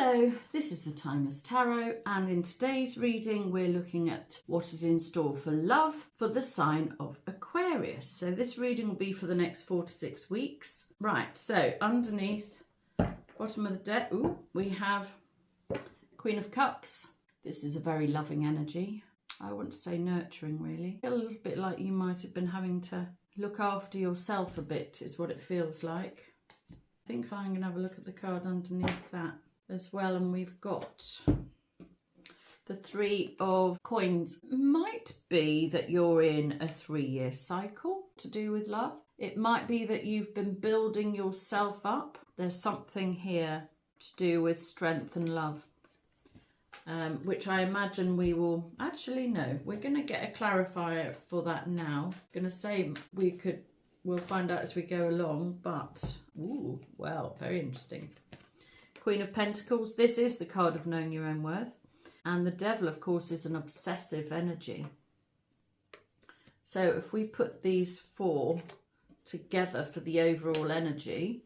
Hello, this is the Timeless Tarot, and in today's reading we're looking at what is in store for love for the sign of Aquarius. So this reading will be for the next 4 to 6 weeks. Right, so underneath, bottom of the deck, we have Queen of Cups. This is a very loving energy. I want to say nurturing, really. I feel a little bit like you might have been having to look after yourself a bit, is what it feels like. I think I'm going to have a look at the card underneath that as well, and we've got the 3 of coins. Might be that you're in a 3-year cycle to do with love. It might be that you've been building yourself up. There's something here to do with strength and love, which I imagine we will actually know. We're going to get a clarifier for that now. I'm going to say we'll find out as we go along, but ooh, well, very interesting. Queen of Pentacles, this is the card of knowing your own worth. And the Devil, of course, is an obsessive energy. So if we put these 4 together for the overall energy,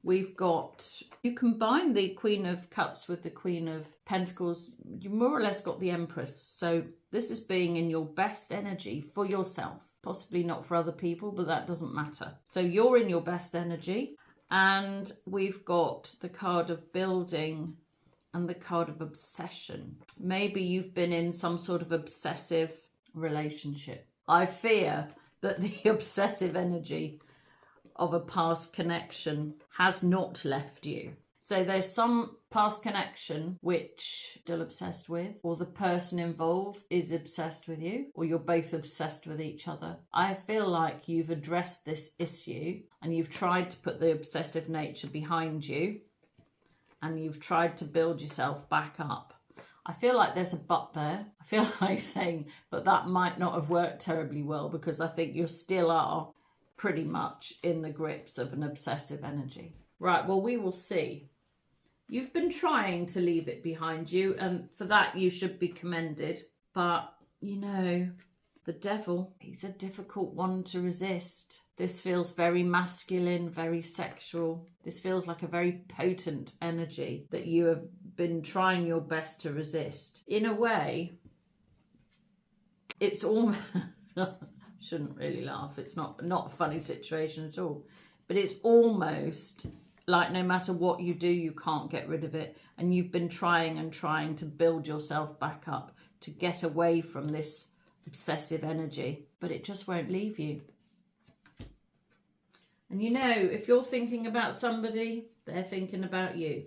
we've got, you combine the Queen of Cups with the Queen of Pentacles, you more or less got the Empress. So this is being in your best energy for yourself. Possibly not for other people, but that doesn't matter. So you're in your best energy. And we've got the card of building and the card of obsession. Maybe you've been in some sort of obsessive relationship. I fear that the obsessive energy of a past connection has not left you. So there's some past connection which you're still obsessed with, or the person involved is obsessed with you, or you're both obsessed with each other. I feel like you've addressed this issue and you've tried to put the obsessive nature behind you and you've tried to build yourself back up. I feel like there's a but there. I feel like saying, but that might not have worked terribly well, because I think you still are pretty much in the grips of an obsessive energy. Right, well, we will see. You've been trying to leave it behind you, and for that you should be commended. But, you know, the Devil, he's a difficult one to resist. This feels very masculine, very sexual. This feels like a very potent energy that you have been trying your best to resist. In a way, it's almost... shouldn't really laugh. It's not a funny situation at all. But it's almost like no matter what you do, you can't get rid of it. And you've been trying and trying to build yourself back up to get away from this obsessive energy. But it just won't leave you. And you know, if you're thinking about somebody, they're thinking about you.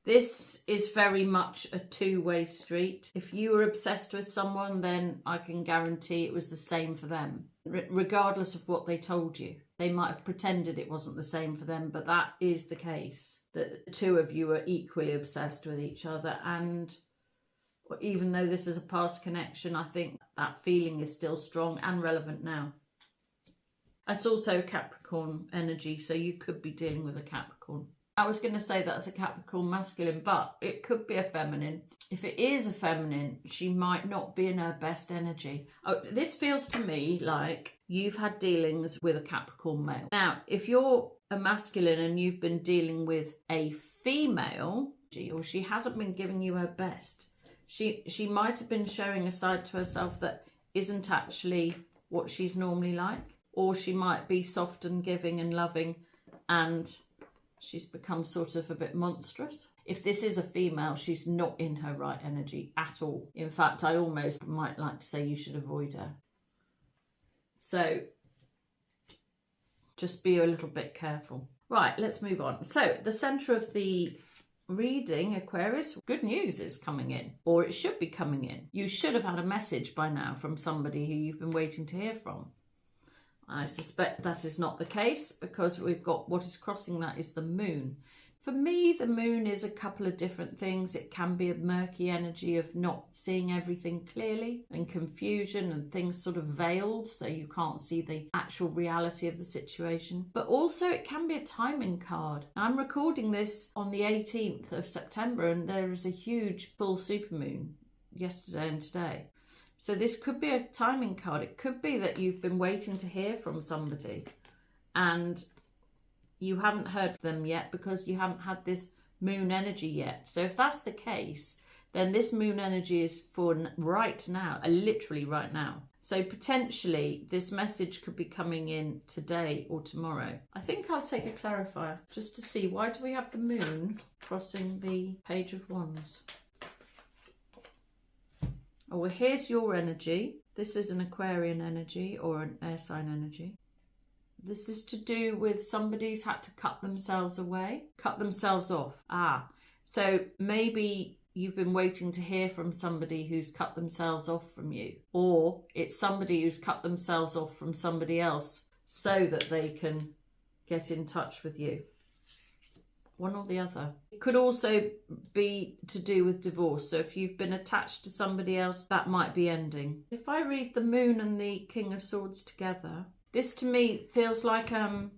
This is very much a two-way street. If you were obsessed with someone, then I can guarantee it was the same for them. Regardless of what they told you. They might have pretended it wasn't the same for them, but that is the case. That the two of you are equally obsessed with each other. And even though this is a past connection, I think that feeling is still strong and relevant now. It's also Capricorn energy, so you could be dealing with a Capricorn. I was going to say that's a Capricorn masculine, but it could be a feminine. If it is a feminine, she might not be in her best energy. Oh, this feels to me like you've had dealings with a Capricorn male. Now, if you're a masculine and you've been dealing with a female, or she hasn't been giving you her best, she might have been showing a side to herself that isn't actually what she's normally like. Or she might be soft and giving and loving, and she's become sort of a bit monstrous. If this is a female, she's not in her right energy at all. In fact, I almost might like to say you should avoid her. So just be a little bit careful. Right, let's move on. So the centre of the reading, Aquarius, good news is coming in, or it should be coming in. You should have had a message by now from somebody who you've been waiting to hear from. I suspect that is not the case, because we've got what is crossing that is the moon. For me, the moon is a couple of different things. It can be a murky energy of not seeing everything clearly and confusion and things sort of veiled, so you can't see the actual reality of the situation. But also it can be a timing card. I'm recording this on the 18th of September and there is a huge full supermoon yesterday and today. So this could be a timing card. It could be that you've been waiting to hear from somebody and you haven't heard them yet because you haven't had this moon energy yet. So if that's the case, then this moon energy is for right now, literally right now. So potentially this message could be coming in today or tomorrow. I think I'll take a clarifier just to see, why do we have the moon crossing the Page of Wands? Oh, well, here's your energy. This is an Aquarian energy or an air sign energy. This is to do with somebody's had to cut themselves away, cut themselves off. So maybe you've been waiting to hear from somebody who's cut themselves off from you, or it's somebody who's cut themselves off from somebody else so that they can get in touch with you. One or the other. It could also be to do with divorce. So if you've been attached to somebody else, that might be ending. If I read the Moon and the King of Swords together, this to me feels like an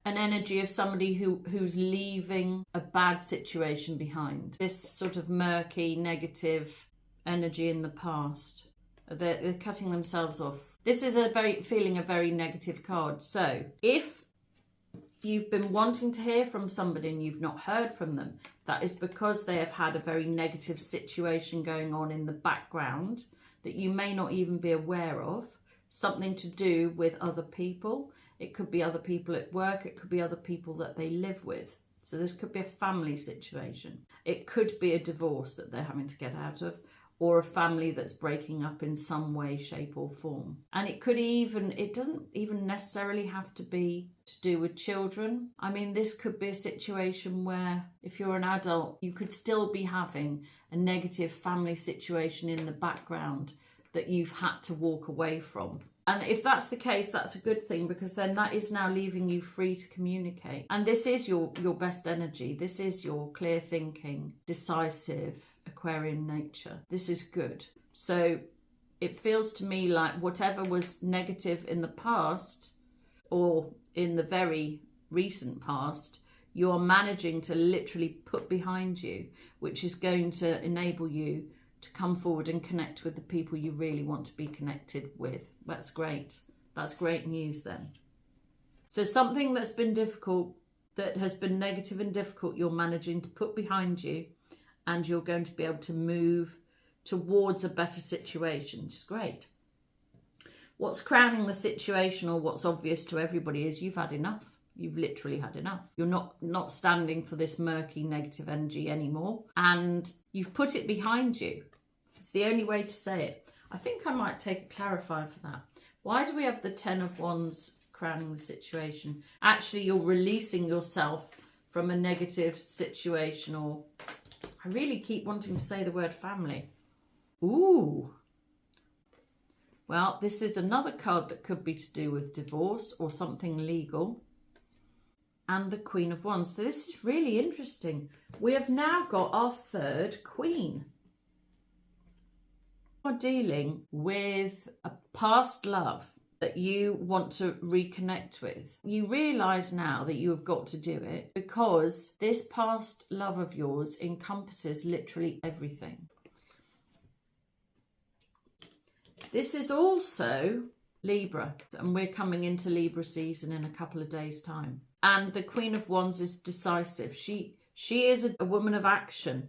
energy of somebody who's leaving a bad situation behind. This sort of murky, negative energy in the past. They're cutting themselves off. This is a very negative card. So if you've been wanting to hear from somebody and you've not heard from them, that is because they have had a very negative situation going on in the background that you may not even be aware of. Something to do with other people. It could be other people at work. It could be other people that they live with. So this could be a family situation. It could be a divorce that they're having to get out of, or a family that's breaking up in some way, shape or form. And it doesn't even necessarily have to be to do with children. I mean, this could be a situation where if you're an adult, you could still be having a negative family situation in the background that you've had to walk away from. And if that's the case, that's a good thing, because then that is now leaving you free to communicate. And this is your best energy. This is your clear thinking, decisive Aquarian nature. This is good. So it feels to me like whatever was negative in the past or in the very recent past, you're managing to literally put behind you, which is going to enable you to come forward and connect with the people you really want to be connected with. That's great. That's great news then. So something that's been difficult, that has been negative and difficult, you're managing to put behind you, and you're going to be able to move towards a better situation. It's great. What's crowning the situation, or what's obvious to everybody, is you've had enough. You've literally had enough. You're not standing for this murky negative energy anymore, and you've put it behind you. It's the only way to say it. I think I might take a clarifier for that. Why do we have the Ten of Wands crowning the situation? Actually, you're releasing yourself from a negative situation, or I really keep wanting to say the word family. Ooh. Well, this is another card that could be to do with divorce or something legal. And the Queen of Wands. So this is really interesting. We have now got our third Queen. You're dealing with a past love that you want to reconnect with. You realise now that you have got to do it because this past love of yours encompasses literally everything. This is also Libra, and we're coming into Libra season in a couple of days' time. And the Queen of Wands is decisive. She is a woman of action,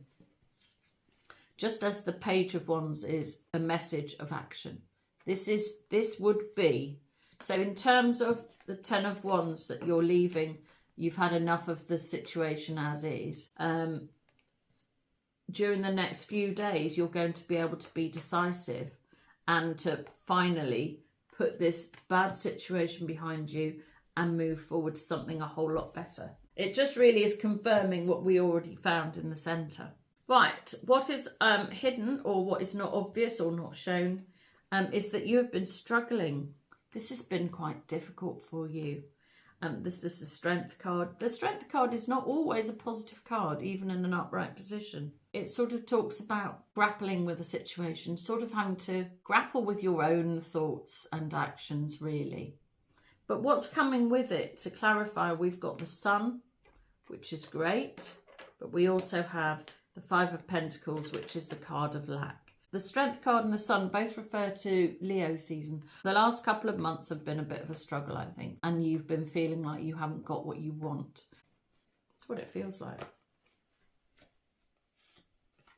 just as the Page of Wands is a message of action. This would be, so in terms of the Ten of Wands that you're leaving, you've had enough of the situation as is. During the next few days, you're going to be able to be decisive and to finally put this bad situation behind you and move forward to something a whole lot better. It just really is confirming what we already found in the centre. Right, what is hidden, or what is not obvious or not shown, is that you have been struggling. This has been quite difficult for you. This is the Strength card. The Strength card is not always a positive card, even in an upright position. It sort of talks about grappling with a situation, sort of having to grapple with your own thoughts and actions, really. But what's coming with it, to clarify, we've got the Sun, which is great, but we also have the Five of Pentacles, which is the card of lack. The Strength card and the Sun both refer to Leo season. The last couple of months have been a bit of a struggle, I think, and you've been feeling like you haven't got what you want. That's what it feels like.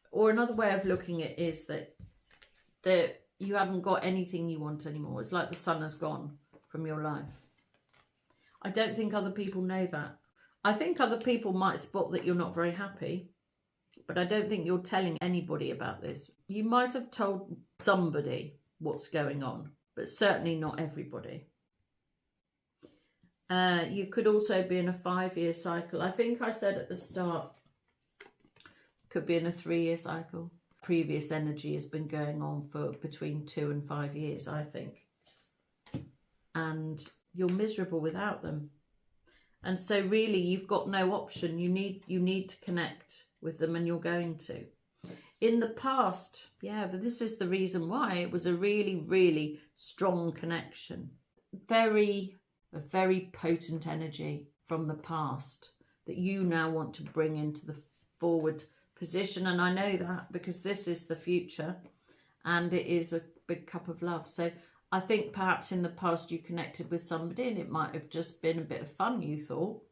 Or another way of looking at it is that you haven't got anything you want anymore. It's like the sun has gone from your life. I don't think other people know that. I think other people might spot that you're not very happy, but I don't think you're telling anybody about this. You might have told somebody what's going on, but certainly not everybody. You could also be in a 5-year cycle. I think I said at the start, could be in a 3-year cycle. Previous energy has been going on for between 2 and 5 years, I think. And you're miserable without them. And so really you've got no option. You need to connect with them, and you're going to. In the past, yeah, but this is the reason why it was a really, really strong connection. A very potent energy from the past that you now want to bring into the forward position. And I know that because this is the future and it is a big cup of love. So I think perhaps in the past you connected with somebody and it might have just been a bit of fun, you thought.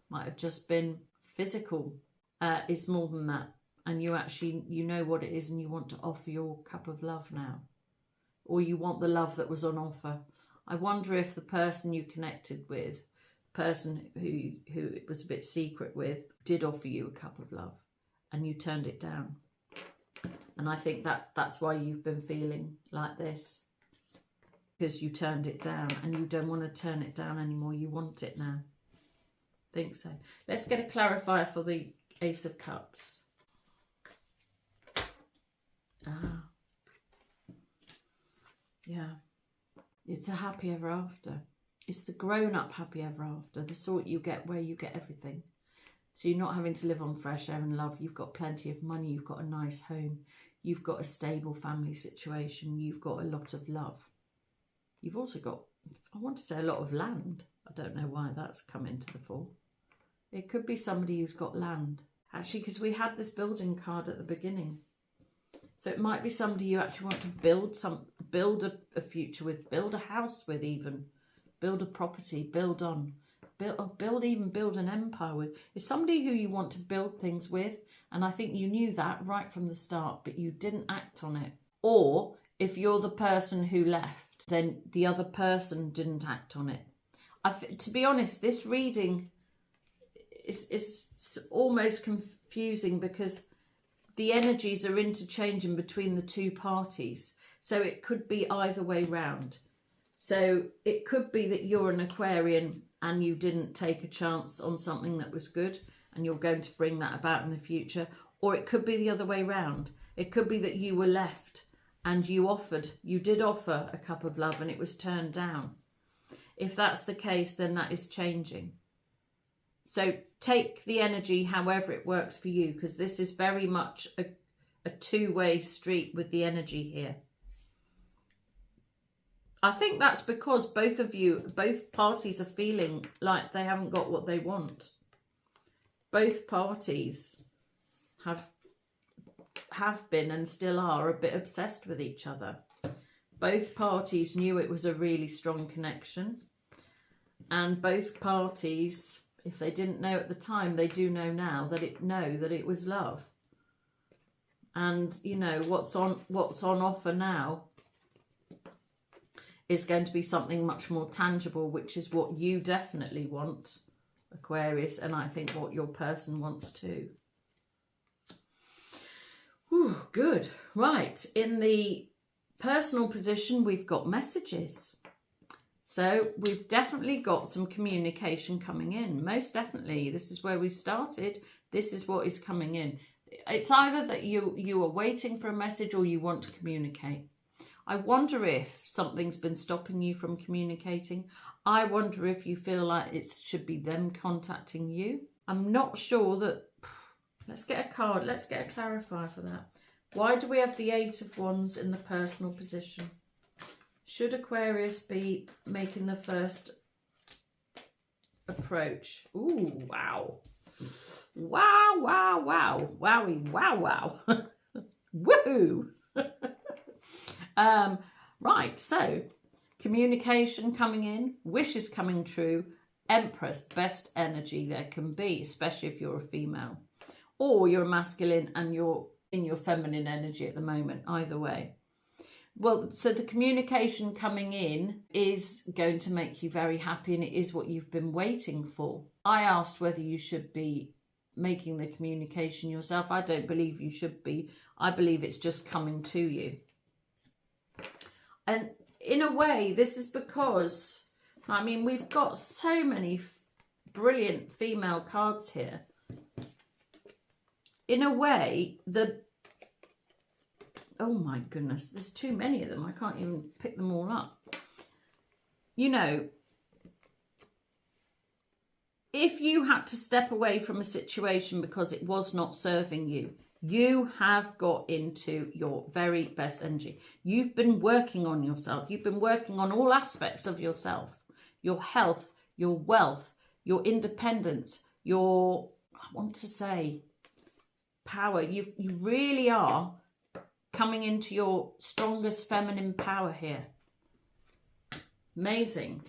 Might have just been physical. It's more than that. And you actually, you know what it is, and you want to offer your cup of love now. Or you want the love that was on offer. I wonder if the person you connected with, person who it was a bit secret with, did offer you a cup of love and you turned it down. And I think that's why you've been feeling like this. Because you turned it down and you don't want to turn it down anymore. You want it now. Think so. Let's get a clarifier for the Ace of Cups. Yeah. It's a happy ever after. It's the grown-up happy ever after. The sort you get where you get everything. So you're not having to live on fresh air and love. You've got plenty of money. You've got a nice home. You've got a stable family situation. You've got a lot of love. You've also got, I want to say, a lot of land. I don't know why that's come into the fore. It could be somebody who's got land. Actually, because we had this building card at the beginning. So it might be somebody you actually want to build a future with, build a house with even, build a property, build an empire with. It's somebody who you want to build things with. And I think you knew that right from the start, but you didn't act on it. Or if you're the person who left, then the other person didn't act on it. To be honest, this reading is almost confusing because the energies are interchanging between the two parties. So it could be either way round. So it could be that you're an Aquarian and you didn't take a chance on something that was good and you're going to bring that about in the future. Or it could be the other way round. It could be that you were left and you did offer a cup of love and it was turned down. If that's the case, then that is changing. So take the energy however it works for you, because this is very much a two-way street with the energy here. I think that's because both parties are feeling like they haven't got what they want. Both parties have been and still are a bit obsessed with each other. Both parties knew it was a really strong connection. And both parties, if they didn't know at the time, they do know now that it was love. And you know what's on offer now is going to be something much more tangible, which is what you definitely want, Aquarius, and I think what your person wants too. Ooh, good. Right, in the personal position, we've got messages. So we've definitely got some communication coming in. Most definitely. This is where we've started. This is what is coming in. It's either that you are waiting for a message or you want to communicate. I wonder if something's been stopping you from communicating. I wonder if you feel like it should be them contacting you. I'm not sure that... Let's get a card. Let's get a clarifier for that. Why do we have the 8 of Wands in the personal position? Should Aquarius be making the first approach? Ooh, wow. Wow, wow, wow. Wowie, wow, wow. Woohoo! Right, so communication coming in, wishes coming true, Empress, best energy there can be, especially if you're a female. Or you're a masculine and you're in your feminine energy at the moment, either way. Well, so the communication coming in is going to make you very happy, and it is what you've been waiting for. I asked whether you should be making the communication yourself. I don't believe you should be. I believe it's just coming to you. And in a way, this is because, I mean, we've got so many brilliant female cards here. In a way, oh my goodness, there's too many of them. I can't even pick them all up. You know, if you had to step away from a situation because it was not serving you, you have got into your very best energy. You've been working on yourself. You've been working on all aspects of yourself. Your health, your wealth, your independence, your, I want to say, power. You really are coming into your strongest feminine power here. Amazing.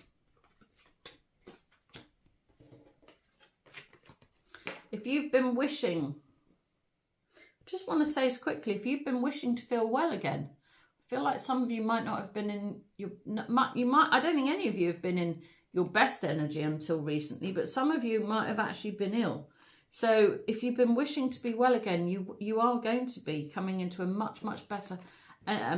If you've been wishing, just want to say this quickly, if you've been wishing to feel well again, I feel like some of you might not have been in your, I don't think any of you have been in your best energy until recently, but some of you might have actually been ill. So if you've been wishing to be well again, you are going to be coming into a much, much better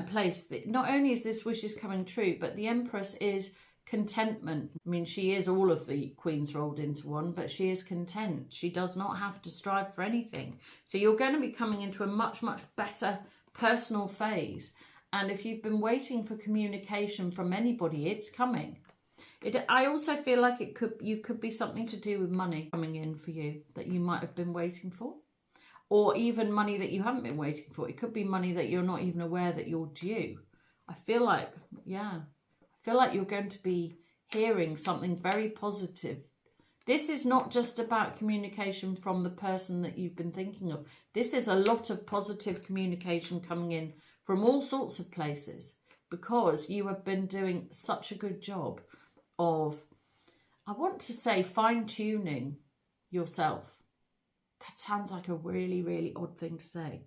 place. Not only is this wishes coming true, but the Empress is contentment. I mean, she is all of the queens rolled into one, but she is content. She does not have to strive for anything. So you're going to be coming into a much, much better personal phase. And if you've been waiting for communication from anybody, it's coming. I also feel like you could be something to do with money coming in for you that you might have been waiting for, or even money that you haven't been waiting for. It could be money that you're not even aware that you're due. I feel like, yeah, I feel like you're going to be hearing something very positive. This is not just about communication from the person that you've been thinking of. This is a lot of positive communication coming in from all sorts of places, because you have been doing such a good job of, I want to say, fine-tuning yourself. That sounds like a really, really odd thing to say.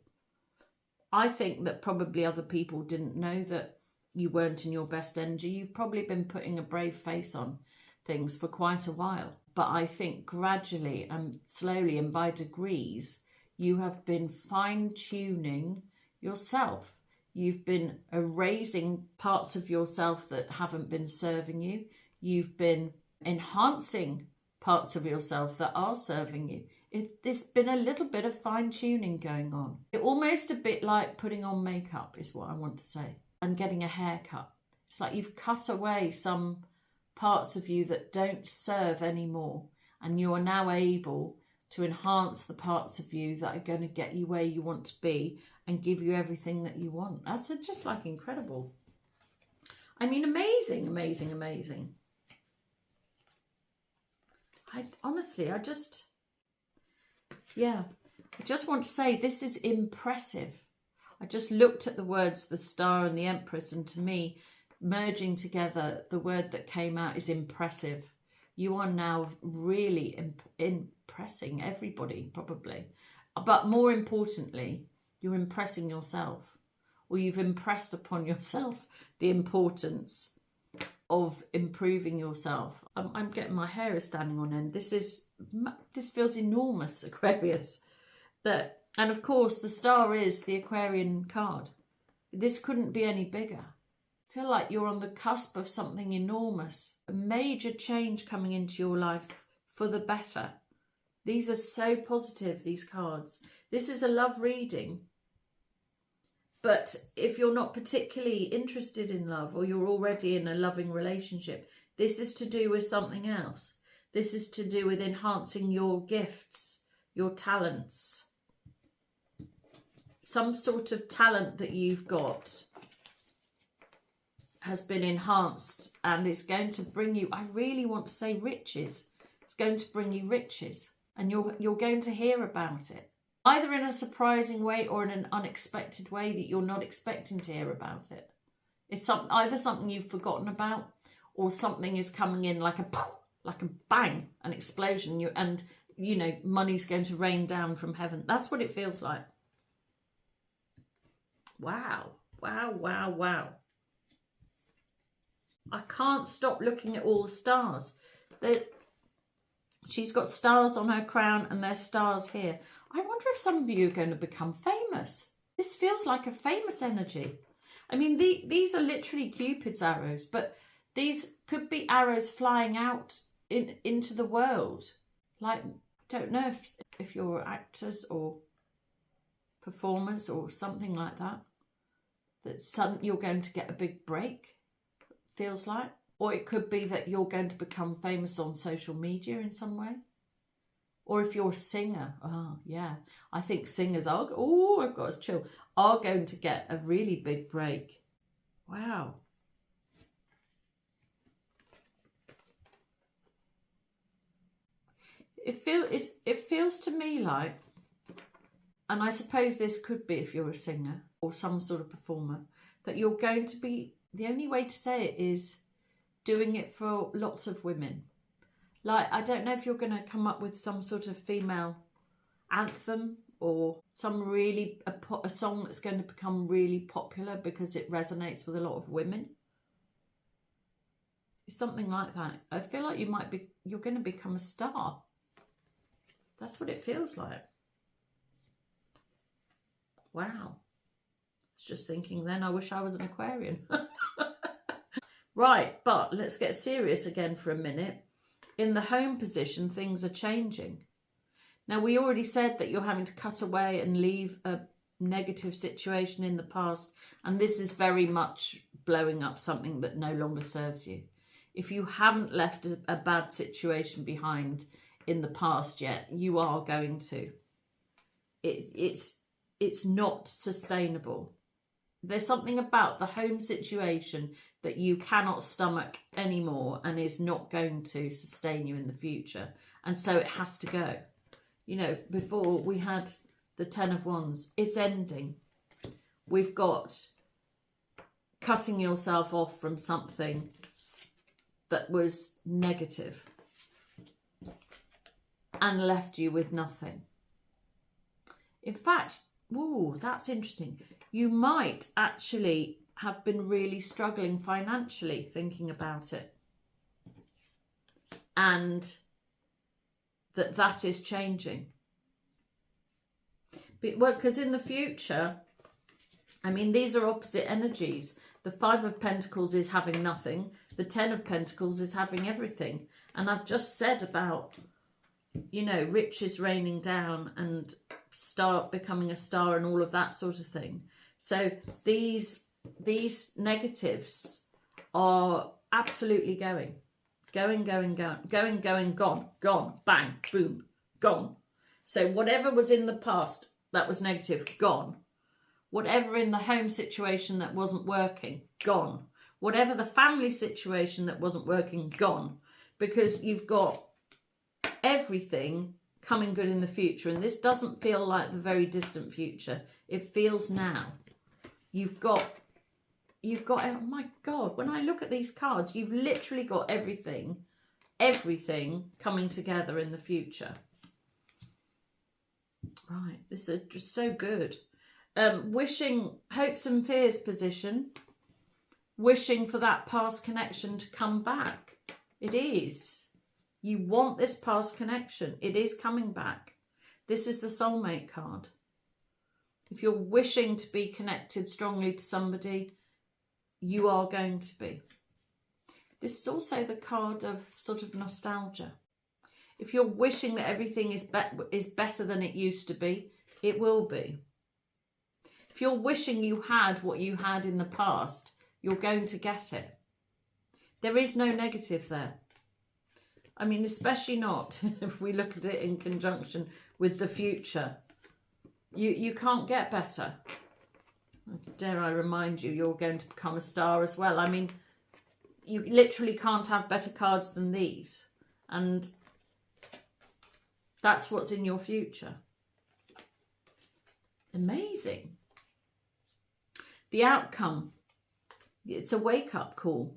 I think that probably other people didn't know that you weren't in your best energy. You've probably been putting a brave face on things for quite a while. But I think gradually and slowly and by degrees, you have been fine-tuning yourself. You've been erasing parts of yourself that haven't been serving you. You've been enhancing parts of yourself that are serving you. There's been a little bit of fine-tuning going on. Almost a bit like putting on makeup is what I want to say, and getting a haircut. It's like you've cut away some parts of you that don't serve anymore, and you are now able to enhance the parts of you that are going to get you where you want to be and give you everything that you want. That's just like incredible. I mean, amazing, amazing, amazing. I just want to say this is impressive. I just looked at the words, the Star and the Empress, and to me, merging together, the word that came out is impressive. You are now really impressing everybody, probably. But more importantly, you're impressing yourself, or you've impressed upon yourself the importance of improving yourself. I'm getting, my hair is standing on end. This feels enormous, Aquarius. And of course, the Star is the Aquarian card. This couldn't be any bigger. I feel like you're on the cusp of something enormous, a major change coming into your life for the better. These are so positive, these cards. This is a love reading. But if you're not particularly interested in love, or you're already in a loving relationship, this is to do with something else. This is to do with enhancing your gifts, your talents. Some sort of talent that you've got has been enhanced, and it's going to bring you, I really want to say, riches. It's going to bring you riches, and you're going to hear about it. Either in a surprising way or in an unexpected way that you're not expecting to hear about it. It's either something you've forgotten about, or something is coming in like a bang, an explosion, and you know, money's going to rain down from heaven. That's what it feels like. Wow, wow, wow, wow. I can't stop looking at all the stars. She's got stars on her crown and there's stars here. I wonder if some of you are going to become famous. This feels like a famous energy. I meif these are literally Cupid's arrows, but these could be arrows flying out into the world. Like, don't know if you're actors or performers or something like that, that you're going to get a big break, feels like. Or it could be that you're going to become famous on social media in some way. Or if you're a singer, oh yeah, I think singers are, oh, I've got a chill, are going to get a really big break. Wow. It feels to me like, and I suppose this could be if you're a singer or some sort of performer, that you're going to be, the only way to say it is doing it for lots of women. Like, I don't know if you're going to come up with some sort of female anthem or some really, a song that's going to become really popular because it resonates with a lot of women. It's something like that. I feel like you're going to become a star. That's what it feels like. Wow. I was just thinking then, I wish I was an Aquarian. Right, but let's get serious again for a minute. In the home position, things are changing. Now, we already said that you're having to cut away and leave a negative situation in the past, and this is very much blowing up something that no longer serves you. If you haven't left a bad situation behind in the past yet, you are going to. It's not sustainable. There's something about the home situation that you cannot stomach anymore and is not going to sustain you in the future. And so it has to go. You know, before we had the 10 of Wands, it's ending. We've got cutting yourself off from something that was negative and left you with nothing. In fact, ooh, that's interesting. You might actually have been really struggling financially, thinking about it. And that is changing. Well, because in the future, I mean, these are opposite energies. The 5 of Pentacles is having nothing. The 10 of Pentacles is having everything. And I've just said about, you know, riches raining down and becoming a star and all of that sort of thing. So these negatives are absolutely going, gone, bang, boom, gone. So whatever was in the past that was negative, gone. Whatever in the home situation that wasn't working, gone. Whatever the family situation that wasn't working, gone. Because you've got everything coming good in the future. And this doesn't feel like the very distant future. It feels now. You've got, oh my God, when I look at these cards, you've literally got everything coming together in the future. Right, this is just so good. Wishing, hopes and fears position, wishing for that past connection to come back. It is. You want this past connection. It is coming back. This is the Soulmate card. If you're wishing to be connected strongly to somebody, you are going to be. This is also the card of sort of nostalgia. If you're wishing that everything is better than it used to be, it will be. If you're wishing you had what you had in the past, you're going to get it. There is no negative there. I mean, especially not if we look at it in conjunction with the future. You can't get better. Dare I remind you, you're going to become a star as well. I mean, you literally can't have better cards than these. And that's what's in your future. Amazing. The outcome. It's a wake-up call.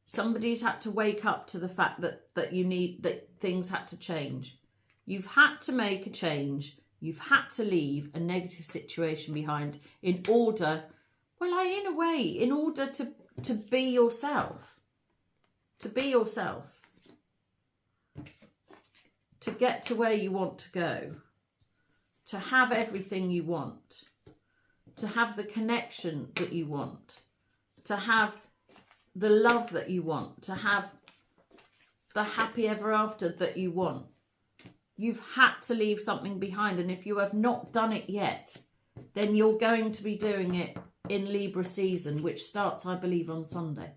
Somebody's had to wake up to the fact that things had to change. You've had to make a change. You've had to leave a negative situation behind in order, well, in a way, in order to be yourself. To be yourself. To get to where you want to go. To have everything you want. To have the connection that you want. To have the love that you want. To have the happy ever after that you want. You've had to leave something behind, and if you have not done it yet, then you're going to be doing it in Libra season, which starts, I believe, on Sunday.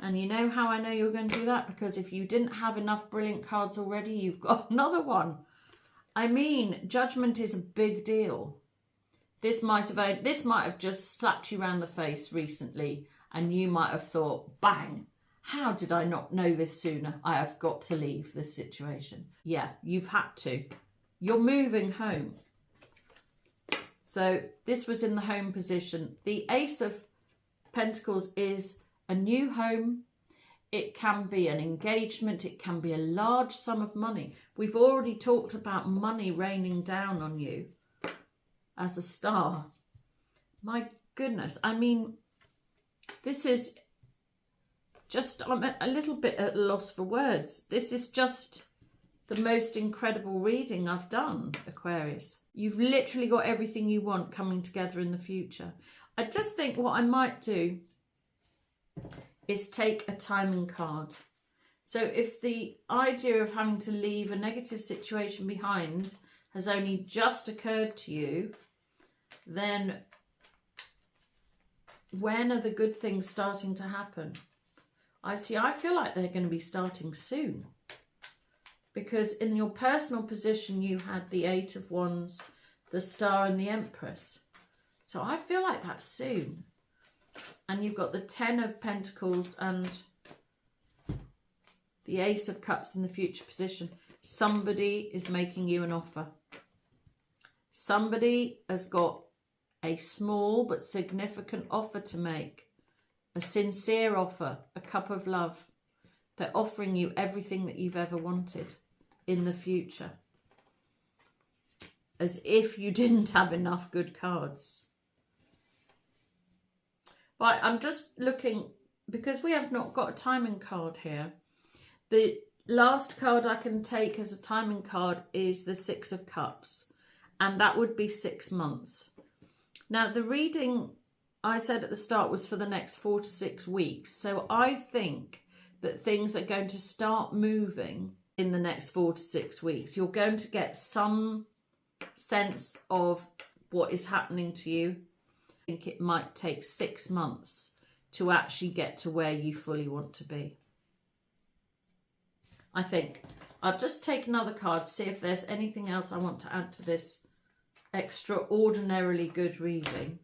And you know how I know you're going to do that? Because if you didn't have enough brilliant cards already, you've got another one. I mean, judgment is a big deal. This might have just slapped you around the face recently, and you might have thought, bang, how did I not know this sooner? I have got to leave this situation. Yeah, you've had to. You're moving home. So this was in the home position. The Ace of Pentacles is a new home. It can be an engagement. It can be a large sum of money. We've already talked about money raining down on you as a star. My goodness. I mean, this is just, I'm a little bit at a loss for words. This is just the most incredible reading I've done, Aquarius. You've literally got everything you want coming together in the future. I just think what I might do is take a timing card. So if the idea of having to leave a negative situation behind has only just occurred to you, then when are the good things starting to happen? I feel like they're going to be starting soon. Because in your personal position, you had the Eight of Wands, the Star and the Empress. So I feel like that's soon. And you've got the Ten of Pentacles and the Ace of Cups in the future position. Somebody is making you an offer. Somebody has got a small but significant offer to make. A sincere offer, a cup of love. They're offering you everything that you've ever wanted in the future. As if you didn't have enough good cards. Right, I'm just looking, because we have not got a timing card here. The last card I can take as a timing card is the Six of Cups. And that would be 6 months. Now, the reading I said at the start was for the next 4 to 6 weeks. So I think that things are going to start moving in the next 4 to 6 weeks. You're going to get some sense of what is happening to you. I think it might take 6 months to actually get to where you fully want to be. I think I'll just take another card, see if there's anything else I want to add to this extraordinarily good reading.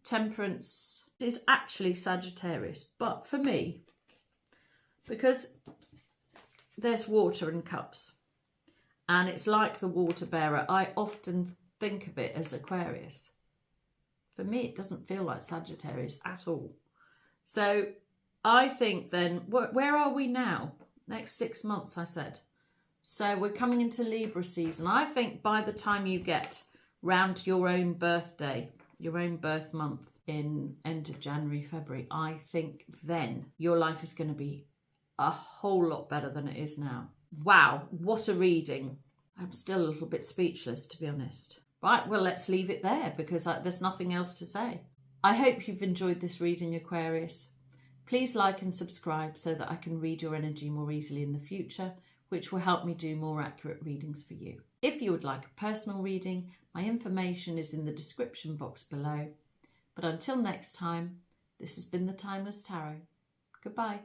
Temperance is actually Sagittarius, but for me, because there's water in cups and it's like the water bearer, I often think of it as Aquarius. For me, it doesn't feel like Sagittarius at all. So I think then, where are we now? Next 6 months, I said. So we're coming into Libra season. I think by the time you get round to your own birthday, your own birth month in end of January, February, I think then your life is going to be a whole lot better than it is now. Wow, what a reading. I'm still a little bit speechless, to be honest. Right, well, let's leave it there because there's nothing else to say. I hope you've enjoyed this reading, Aquarius. Please like and subscribe so that I can read your energy more easily in the future, which will help me do more accurate readings for you. If you would like a personal reading, my information is in the description box below. But until next time, this has been the Timeless Tarot. Goodbye.